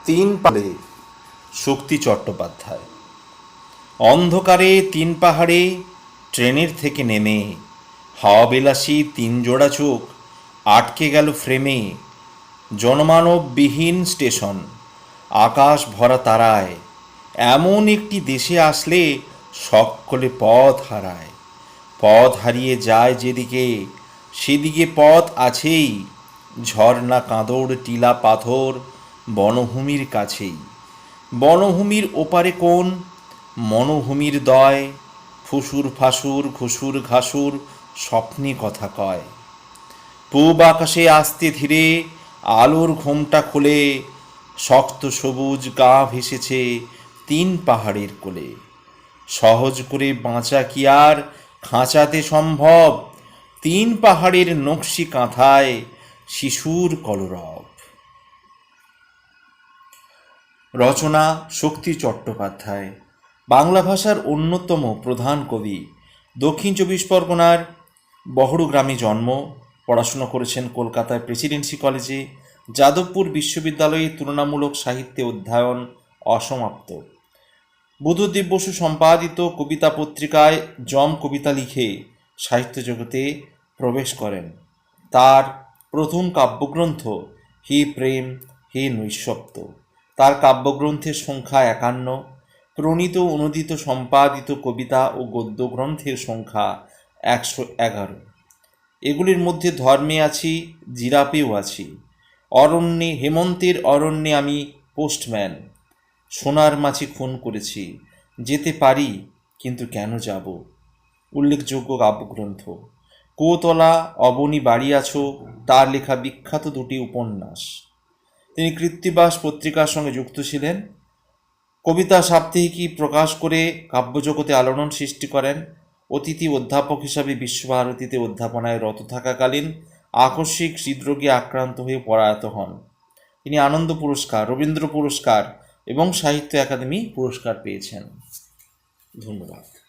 তিন পাহাড়ে শক্তি চট্টোপাধ্যায়। অন্ধকারে তিন পাহাড়ে ট্রেনের থেকে নেমে হাওয়াবিলাসী তিন জোড়া চোখ আটকে গেল ফ্রেমে। জনমানববিহীন স্টেশন, আকাশ ভরা তারায়, এমন একটি দেশে আসলে সকলে পথ হারায়। পথ হারিয়ে যায় যেদিকে, সেদিকে পথ আছেই। ঝর্ণা, কাঁদর, টিলা, পাথর বনভূমির কাছেই। বনভূমির ওপারে কোন মনোভূমির দয়, ফুসুর ফাসুর ঘুসুর ঘাসুর স্বপ্নে কথা কয়। পূব আকাশে আস্তে ধীরে আলোর ঘোমটা খুলে, শক্ত সবুজ গা ভেসেছে তিন পাহাড়ের কোলে। সহজ করে বাঁচা কি আর খাঁচাতে সম্ভব, তিন পাহাড়ের নকশি কাঁথায় শিশুর কলরব। রচনা শক্তি চট্টোপাধ্যায়। বাংলা ভাষার অন্যতম প্রধান কবি। দক্ষিণ চব্বিশ পরগনার বহরুগ্রামে জন্ম। পড়াশুনো করেছেন কলকাতার প্রেসিডেন্সি কলেজে। যাদবপুর বিশ্ববিদ্যালয়ে তুলনামূলক সাহিত্যে অধ্যয়ন অসমাপ্ত। বুদ্ধদেব বসু সম্পাদিত কবিতা পত্রিকায় জম কবিতা লিখে সাহিত্য জগতে প্রবেশ করেন। তার প্রথম কাব্যগ্রন্থ হে প্রেম হে নৈঃশব্দ। তার কাব্যগ্রন্থের সংখ্যা ৫১। প্রণীত অনুদিত সম্পাদিত কবিতা ও গদ্যগ্রন্থের সংখ্যা ১১১। এগুলির মধ্যে ধর্মে আছি, জিরাপেও আছি। অরণ্যে, হেমন্তের অরণ্যে আমি পোস্টম্যান। সোনার মাছি খুন করেছি, যেতে পারি কিন্তু কেন যাব। উল্লেখযোগ্য কাব্যগ্রন্থ কোতলা, অবনী বাড়ি আছো, তার লেখা বিখ্যাত দুটি উপন্যাস। তিনি কৃত্তিবাস পত্রিকার সঙ্গে যুক্ত ছিলেন। কবিতা সাপ্তাহিকী প্রকাশ করে কাব্যজগতে আলোড়ন সৃষ্টি করেন। অতিথি অধ্যাপক হিসাবে বিশ্বভারতীতে অধ্যাপনায় রত থাকাকালীন আকস্মিক হৃদরোগে আক্রান্ত হয়ে প্রয়াত হন। তিনি আনন্দ পুরস্কার, রবীন্দ্র পুরস্কার এবং সাহিত্য একাডেমি পুরস্কার পেয়েছেন। ধন্যবাদ।